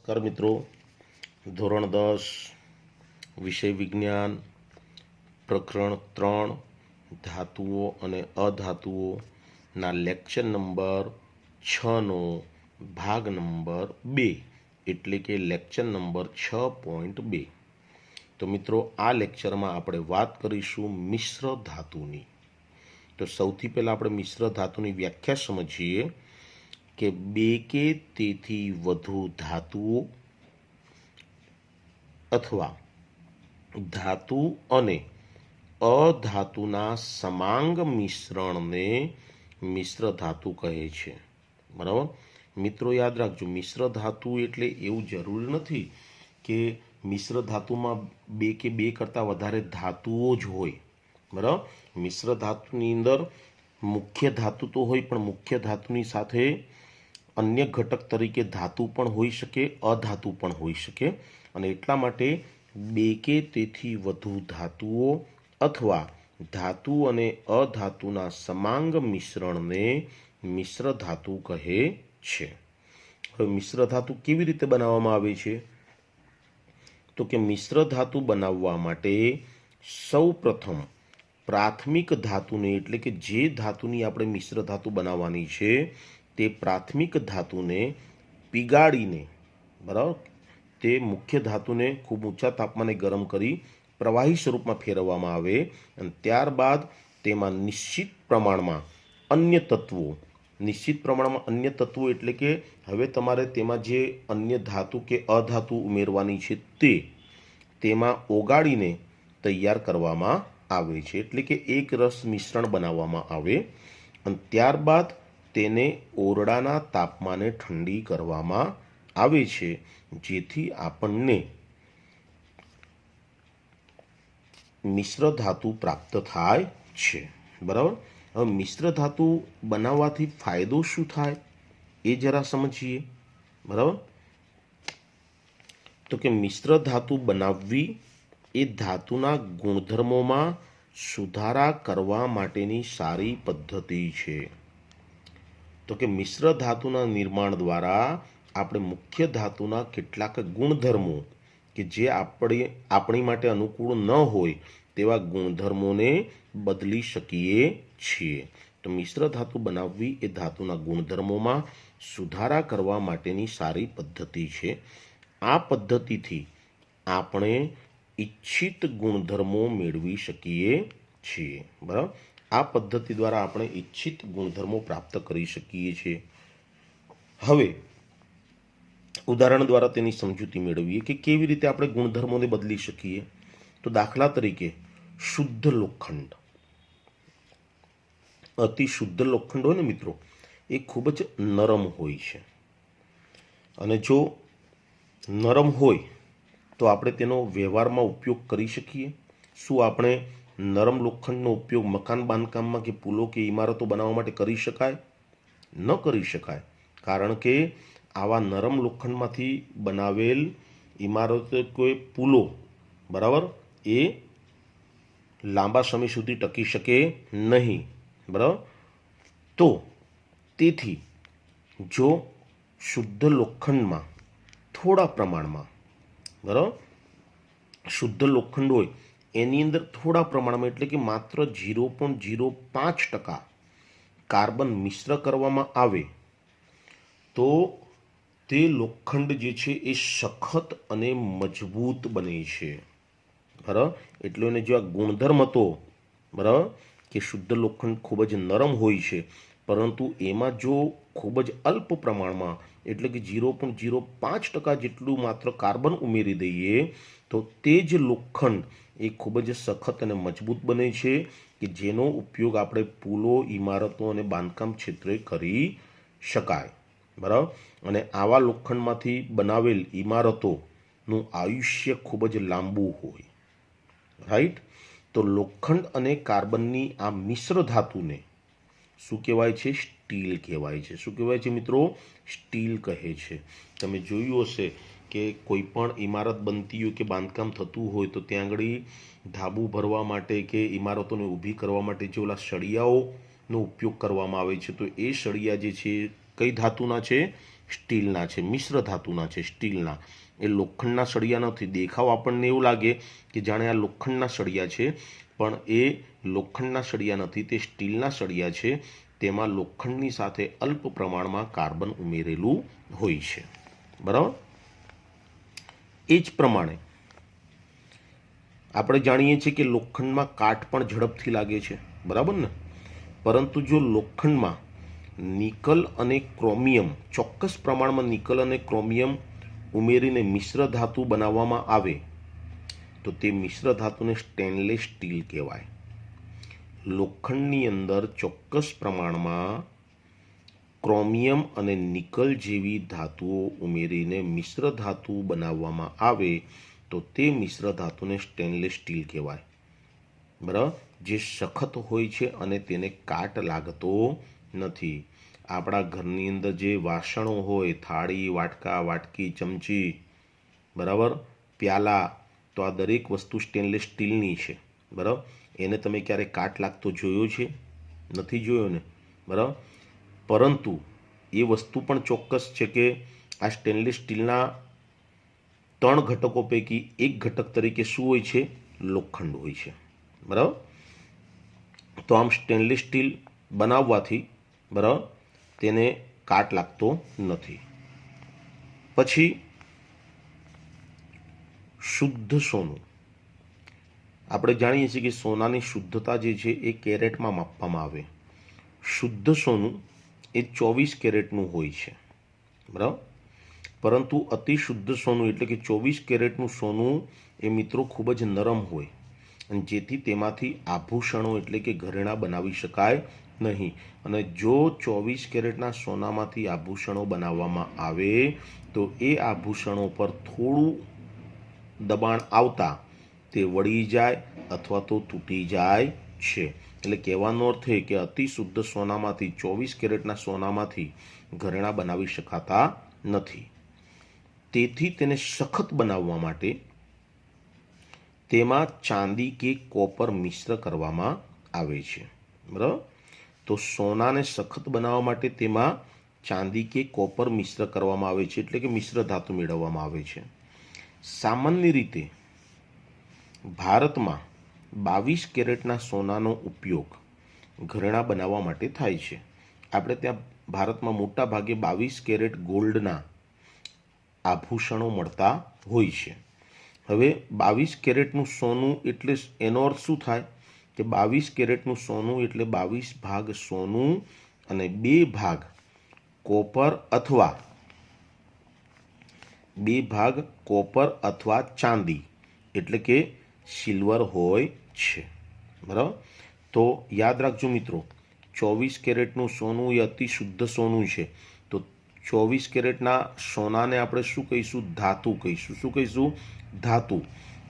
નમસ્કાર મિત્રો, ધોરણ 10 વિષય વિજ્ઞાન પ્રકરણ 3 ધાતુઓ અને અધાતુઓના લેક્ચર નંબર 6નો ભાગ નંબર 2 એટલે કે લેક્ચર નંબર 6.2। તો મિત્રો, આ લેક્ચરમાં આપણે વાત કરીશું મિશ્ર ધાતુની। તો સૌથી પહેલાં આપણે મિશ્ર ધાતુની વ્યાખ્યા સમજીએ કે બે કે તેથી વધુ ધાતુઓ અથવા ધાતુ અને અધાતુના સમાંગ મિશ્રણને મિશ્ર ધાતુ કહે છે। બરાબર મિત્રો, યાદ રાખજો, મિશ્ર ધાતુ એટલે એવું જરૂરી નથી કે મિશ્ર ધાતુમાં બે કે બે કરતાં વધારે ધાતુઓ જ હોય। બરાબર, મિશ્ર ધાતુની અંદર મુખ્ય ધાતુ તો હોય, પણ મુખ્ય ધાતુની સાથે અન્ય ઘટક તરીકે ધાતુ પણ હોઈ શકે, અધાતુ પણ હોઈ શકે, અને એટલા માટે બે કે તેથી વધુ ધાતુઓ અથવા ધાતુ અને અધાતુના સમાંગ મિશ્રણને મિશ્ર ધાતુ કહે છે। હવે મિશ્ર ધાતુ કેવી રીતે બનાવવામાં આવે છે? તો કે મિશ્ર ધાતુ બનાવવા માટે સૌ પ્રથમ પ્રાથમિક ધાતુને, એટલે કે જે ધાતુની આપણે મિશ્ર ધાતુ બનાવવાની છે તે પ્રાથમિક ધાતુને પીગાળીને, બરાબર, તે મુખ્ય ધાતુને ખૂબ ઊંચા તાપમાને ગરમ કરી પ્રવાહી સ્વરૂપમાં ફેરવવામાં આવે, અને ત્યારબાદ તેમાં નિશ્ચિત પ્રમાણમાં અન્ય તત્વો એટલે કે હવે તમારે તેમાં જે અન્ય ધાતુ કે અધાતુ ઉમેરવાની છે તેમાં ઓગાળીને તૈયાર કરવામાં આવે છે, એટલે કે એક રસ મિશ્રણ બનાવવામાં આવે, અને ત્યારબાદ તેને ઓરડાના તાપમાને ઠંડી કરવામાં આવે છે, જેથી આપણને મિશ્ર ધાતુ પ્રાપ્ત થાય છે। બરાબર, હવે મિશ્ર ધાતુ બનાવવાથી ફાયદો શું થાય એ જરા સમજીએ। બરાબર, તો કે મિશ્ર ધાતુ બનાવવી એ ધાતુના ગુણધર્મોમાં સુધારા કરવા માટેની સારી પદ્ધતિ છે। તો કે મિશ્ર ધાતુના નિર્માણ દ્વારા આપણે મુખ્ય ધાતુના કેટલાક ગુણધર્મો કે જે આપણી માટે અનુકૂળ ન હોય તેવા ગુણધર્મોને બદલી શકીએ છીએ। તો મિશ્ર ધાતુ બનાવવી એ ધાતુના ગુણધર્મોમાં સુધારા કરવા માટેની સારી પદ્ધતિ છે। આ પદ્ધતિથી આપણે ઈચ્છિત ગુણધર્મો મેળવી શકીએ છીએ। બરાબર, આ પદ્ધતિ દ્વારા આપણે ઈચ્છિત ગુણધર્મો પ્રાપ્ત કરી શકીએ છીએ। હવે ઉદાહરણ દ્વારા તેની સમજૂતી મેળવીએ કે કેવી રીતે આપણે ગુણધર્મોને બદલી શકીએ। તો દાખલા તરીકે શુદ્ધ લોખંડ, અતિ શુદ્ધ લોખંડ હોય ને મિત્રો, એ ખૂબ જ નરમ હોય છે, અને જો નરમ હોય તો આપણે તેનો વ્યવહારમાં ઉપયોગ કરી શકીએ। શું આપણે નરમ લોખંડનો ઉપયોગ મકાન બાંધકામમાં કે પુલો કે ઇમારતો બનાવવા માટે કરી શકાય? ન કરી શકાય, કારણ કે આવા નરમ લોખંડમાંથી બનાવેલ ઇમારતો કે પુલો, બરાબર, એ લાંબા સમય સુધી ટકી શકે નહીં। બરાબર, તો તેથી જો શુદ્ધ લોખંડમાં થોડા પ્રમાણમાં, બરાબર, શુદ્ધ લોખંડ હોય એની અંદર થોડા પ્રમાણમાં એટલે કે માત્ર 0.05% કાર્બન મિશ્ર કરવામાં આવે તો તે લોખંડ જે છે એ સખત અને મજબૂત બને છે। બરાબર, એટલે એને જો આ ગુણધર્મ હતો, બરાબર, કે શુદ્ધ લોખંડ ખૂબ જ નરમ હોય છે, પરંતુ એમાં જો ખૂબ જ અલ્પ પ્રમાણમાં એટલે કે 0.05% જેટલું માત્ર કાર્બન ઉમેરી દઈએ તો તે જ લોખંડ એ ખૂબ જ સખત અને મજબૂત બને છે, કે જેનો ઉપયોગ આપણે પુલો, ઇમારતો અને બાંધકામ ક્ષેત્રે કરી શકાય। બરાબર, અને આવા લોખંડમાંથી બનાવેલ ઇમારતોનું આયુષ્ય ખૂબ જ લાંબુ હોય। રાઈટ, તો લોખંડ અને કાર્બનની આ મિશ્ર ધાતુને શું કહેવાય છે? સ્ટીલ કહેવાય છે। શું કહેવાય છે મિત્રો? સ્ટીલ કહે છે। તમે જોયું હશે કે કોઈ પણ ઇમારત બનતી હોય કે બાંધકામ થતું હોય તો ત્યાં આગળ ધાબુ ભરવા માટે કે ઇમારતોને ઊભી કરવા માટે જે ઓલા સળિયાઓનો ઉપયોગ કરવામાં આવે છે, તો એ સળિયા જે છે કઈ ધાતુના છે? સ્ટીલના છે, મિશ્ર ધાતુના છે, સ્ટીલના. એ લોખંડના સળિયા નથી. દેખાવ આપણને એવું લાગે કે જાણે આ લોખંડના સળિયા છે, પણ એ લોખંડના સળિયા નથી, તે સ્ટીલના સળિયા છે. તેમાં લોખંડની સાથે અલ્પ પ્રમાણમાં કાર્બન ઉમેરેલું હોય છે. બરાબર. એ જ પ્રમાણે આપણે જાણીએ છીએ કે લોખંડમાં કાટ પણ ઝડપથી લાગે છે. બરાબર ને? પરંતુ જો લોખંડમાં નિકલ અને ક્રોમિયમ, ચોક્કસ પ્રમાણમાં નિકલ અને ક્રોમિયમ ઉમેરીને મિશ્ર ધાતુ બનાવવામાં આવે તો તે મિશ્ર ધાતુને સ્ટેનલેસ સ્ટીલ કહેવાય. લોખંડની અંદર ચોક્કસ પ્રમાણમાં ક્રોમિયમ અને નિકલ જેવી ધાતુઓ ઉમેરીને મિશ્ર ધાતુ બનાવવામાં આવે તો તે મિશ્ર ધાતુને સ્ટેનલેસ સ્ટીલ કહેવાય. બરાબર. જે સખત હોય છે અને તેને કાટ લાગતો નથી. આપણા ઘરની અંદર જે વાસણો હોય, થાળી, વાટકા, વાટકી, ચમચી, બરાબર, પ્યાલા, તો આ દરેક વસ્તુ સ્ટેનલેસ સ્ટીલની છે. બરાબર. એને તમે ક્યારે કાટ લાગતો જોયો છે? નથી જોયો ને? બરાબર. પરંતુ એ વસ્તુ પણ ચોક્કસ છે કે આ સ્ટેનલેસ સ્ટીલના 3 ઘટકો પૈકી એક ઘટક તરીકે શું હોય છે? લોખંડ હોય છે. બરાબર. તો આમ સ્ટેનલેસ સ્ટીલ બનાવવાથી, બરાબર, તેને કાટ લાગતો નથી. પછી શુદ્ધ સોનું. આપણે જાણીએ છીએ કે સોનાની શુદ્ધતા જે છે એ કેરેટમાં માપવામાં આવે. શુદ્ધ સોનું એ 24 કેરેટનું હોય છે. બરાબર. પરંતુ અતિ શુદ્ધ સોનું એટલે કે 24 કેરેટનું સોનું એ મિત્રો ખૂબ જ નરમ હોય, અને જેથી તેમાંથી આભૂષણો એટલે કે ઘરેણાં બનાવી શકાય નહીં. અને જો 24 કેરેટના સોનામાંથી આભૂષણો બનાવવામાં આવે તો એ આભૂષણો પર થોડું દબાણ આવતા તે વળી જાય અથવા તો તૂટી જાય છે. એટલે કહેવાનો અર્થ એ કે અતિ શુદ્ધ સોનામાંથી, 24 કેરેટના સોનામાંથી ઘરેણાં બનાવી શકાતા નથી. તેથી તેને સખત બનાવવા માટે તેમાં ચાંદી કે કોપર મિશ્ર કરવામાં આવે છે. બરાબર. તો સોનાને સખત બનાવવા માટે તેમાં ચાંદી કે કોપર મિશ્ર કરવામાં આવે છે, એટલે કે મિશ્ર ધાતુ મેળવવામાં આવે છે. સામાન્ય રીતે ભારતમાં 22 કેરેટના સોનાનો ઉપયોગ ઘરેણાં બનાવવા માટે થાય છે. આપણે ત્યાં ભારતમાં મોટા ભાગે 22 કેરેટ ગોલ્ડના આભૂષણો મળતા હોય છે. હવે 22 કેરેટનું સોનું એટલે એનો અર્થ શું થાય કે 22 કેરેટનું સોનું એટલે 22 ભાગ સોનું અને 2 ભાગ કોપર અથવા ચાંદી એટલે કે સિલ્વર હોય છે. બરાબર. તો યાદ રાખજો મિત્રો, 24 કેરેટનું સોનું એ અતિ શુદ્ધ સોનું છે. તો 24 કેરેટના સોનાને આપણે શું કહીશું? ધાતુ કહીશું. શું કહીશું? ધાતુ.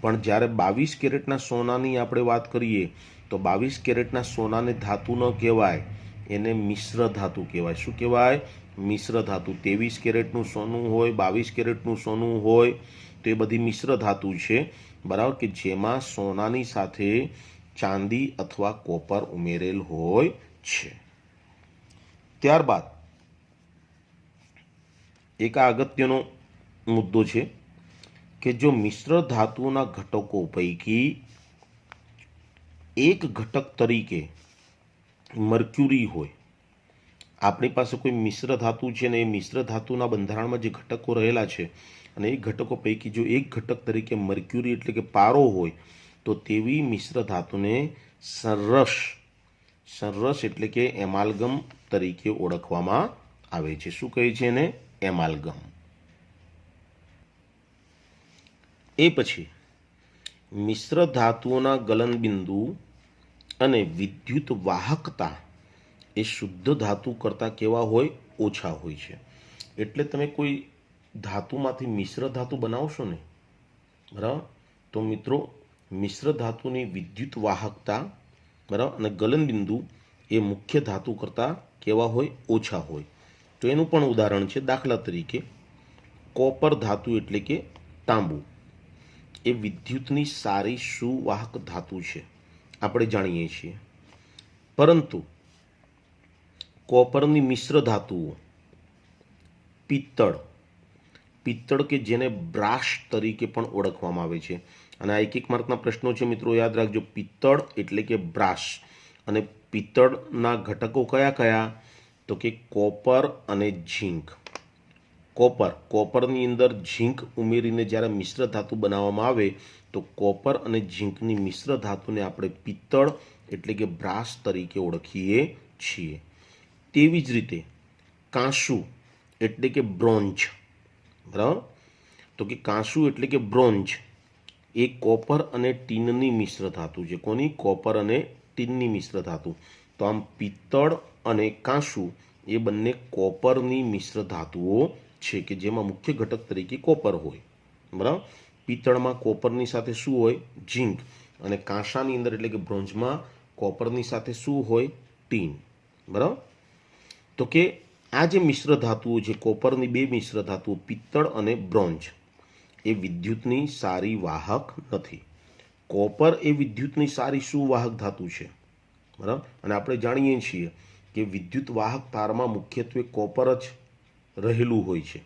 પણ જ્યારે 22 કેરેટના સોનાની આપણે વાત કરીએ તો 22 કેરેટના સોનાને ધાતુ ન કહેવાય, એને મિશ્ર ધાતુ કહેવાય. શું કહેવાય? મિશ્ર ધાતુ. 23 કેરેટનું સોનું હોય, 22 કેરેટનું સોનું હોય, તો એ બધી મિશ્ર ધાતુ છે. બરાબર. કે જેમાં સોનાની સાથે ચાંદી અથવા કોપર ઉમેરેલ હોય છે. ત્યારબાદ એક આ અગત્યનો મુદ્દો છે કે જો મિશ્ર ધાતુના ઘટકો પૈકી એક ઘટક તરીકે મર્ક્યુરી હોય, આપણી પાસે કોઈ મિશ્ર ધાતુ છે ને એ મિશ્ર ધાતુના બંધારણમાં જે ઘટકો રહેલા છે અને એ ઘટકો પૈકી જો એક ઘટક તરીકે મર્ક્યુરી એટલે કે પારો હોય તો તેવી મિશ્ર ધાતુને સરરસ એટલે કે એમાલ્ગમ તરીકે ઓળખવામાં આવે છે. શું કહે છે એને? એમાલ્ગમ. એ પછી મિશ્ર ધાતુઓના ગલનબિંદુ અને વિદ્યુત વાહકતા એ શુદ્ધ ધાતુ કરતાં કેવા હોય? ઓછા હોય છે. એટલે તમે કોઈ ધાતુમાંથી મિશ્ર ધાતુ બનાવશો ને, બરાબર, તો મિત્રો મિશ્ર ધાતુની વિદ્યુત વાહકતા, બરાબર, અને ગલનબિંદુ એ મુખ્ય ધાતુ કરતાં કેવા હોય? ઓછા હોય. તો એનું પણ ઉદાહરણ છે. દાખલા તરીકે કોપર ધાતુ એટલે કે તાંબુ એ વિદ્યુતની સારી સુવાહક ધાતુ છે, આપણે જાણીએ છીએ. પરંતુ કોપરની મિશ્ર ધાતુઓ પિત્તળ, પિત્તળ કે જેને બ્રાસ તરીકે પણ ઓળખવામાં આવે છે. અને આ એક માર્કના પ્રશ્નો છે મિત્રો, યાદ રાખજો. પિત્તળ એટલે કે બ્રાસ. અને પિત્તળના ઘટકો કયા કયા? તો કે કોપર અને ઝીંક. કોપરની અંદર ઝીંક ઉમેરીને જ્યારે મિશ્ર ધાતુ બનાવવામાં આવે તો કોપર અને ઝીંકની મિશ્ર ધાતુને આપણે પિત્તળ એટલે કે બ્રાસ તરીકે ઓળખીએ છીએ. તેવી જ રીતે કાંસુ એટલે કે બ્રોન્ઝ. બરાબર? તો કે કાંસુ એટલે કે બ્રોન્ઝ એ કોપર અને ટીનની મિશ્ર ધાતુ છે. કોની? કોપર અને ટીનની મિશ્ર ધાતુ. તો આમ પિત્તળ અને કાંસુ એ બંને કોપરની મિશ્ર ધાતુઓ છે કે જેમાં મુખ્ય ઘટક તરીકે કોપર હોય. બરાબર? પિત્તળમાં કોપરની સાથે શું હોય? ઝીંક. અને કાંસાની અંદર એટલે કે બ્રોન્ઝમાં કોપરની સાથે શું હોય? ટીન. બરાબર? તો કે આ જે મિશ્ર ધાતુઓ છે, કોપરની બે મિશ્ર ધાતુઓ પિત્તળ અને બ્રોન્ઝ, એ વિદ્યુતની સારી વાહક નથી. કોપર એ વિદ્યુતની સારી સુવાહક ધાતુ છે. બરાબર? અને આપણે જાણીએ છીએ કે વિદ્યુત વાહક તારમાં મુખ્યત્વે કોપર જ રહેલું હોય છે.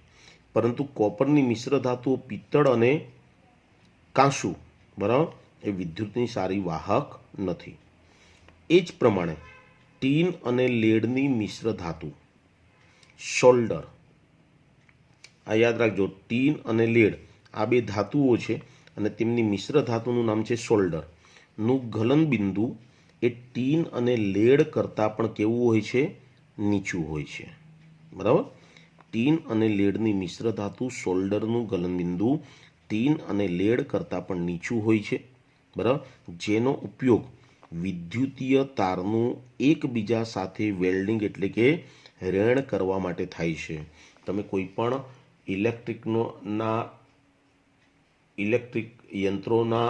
પરંતુ કોપરની મિશ્ર ધાતુઓ પિત્તળ અને કાંસુ, બરાબર, એ વિદ્યુતની સારી વાહક નથી. એ જ પ્રમાણે ટીન અને લેડની મિશ્ર ધાતુ સોલ્ડર, આ યાદ રાખજો. ટીન અને લેડ આ બે ધાતુઓ છે અને તેમની મિશ્ર ધાતુનું નામ છે સોલ્ડર. નું ગલનબિંદુ એ ટીન અને લેડ કરતાં પણ કેવું હોય છે? નીચું હોય છે. બરાબર? ટીન અને લેડની મિશ્ર ધાતુ સોલ્ડરનું ગલનબિંદુ ટીન અને લેડ કરતાં પણ નીચું હોય છે. બરાબર? જેનો ઉપયોગ વિદ્યુતીય તારનું એકબીજા સાથે વેલ્ડિંગ એટલે કે રેણ કરવા માટે થાય છે. તમે કોઈ પણ ઇલેક્ટ્રિક યંત્રોના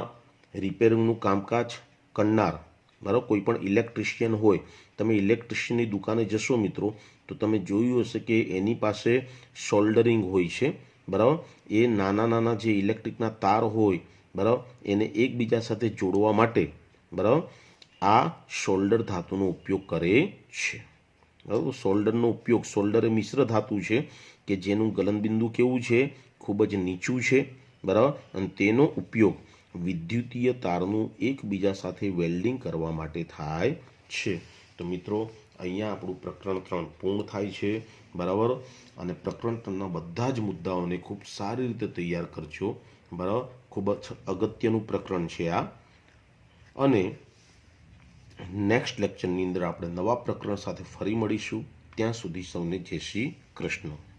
રિપેરિંગનું કામકાજ કરનાર, બરાબર, કોઈ પણ ઇલેક્ટ્રિશિયન હોય, તમે ઇલેક્ટ્રિશિયનની દુકાને જશો મિત્રો તો તમે જોયું હશે કે એની પાસે સોલ્ડરિંગ હોય છે. બરાબર? એ નાના નાના જે ઇલેક્ટ્રિકના તાર હોય, બરાબર, એને એકબીજા સાથે જોડવા માટે, બરાબર, આ સોલ્ડર ધાતુનો ઉપયોગ કરે છે. બરાબર? સોલ્ડરનો ઉપયોગ, સોલ્ડર એ મિશ્ર ધાતુ છે કે જેનું ગલનબિંદુ કેવું છે? ખૂબ જ નીચું છે. બરાબર? અને તેનો ઉપયોગ વિદ્યુતીય તારનું એકબીજા સાથે વેલ્ડિંગ કરવા માટે થાય છે. તો મિત્રો, અહીંયા આપણું પ્રકરણ 3 પૂર્ણ થાય છે. બરાબર? અને પ્રકરણ 3ના બધા જ મુદ્દાઓને ખૂબ સારી રીતે તૈયાર કરજો. બરાબર? ખૂબ જ અગત્યનું પ્રકરણ છે આ. અને નેક્સ્ટ લેક્ચરની અંદર આપણે નવા પ્રકરણ સાથે ફરી મળીશું. ત્યાં સુધી સૌને જય શ્રી કૃષ્ણ.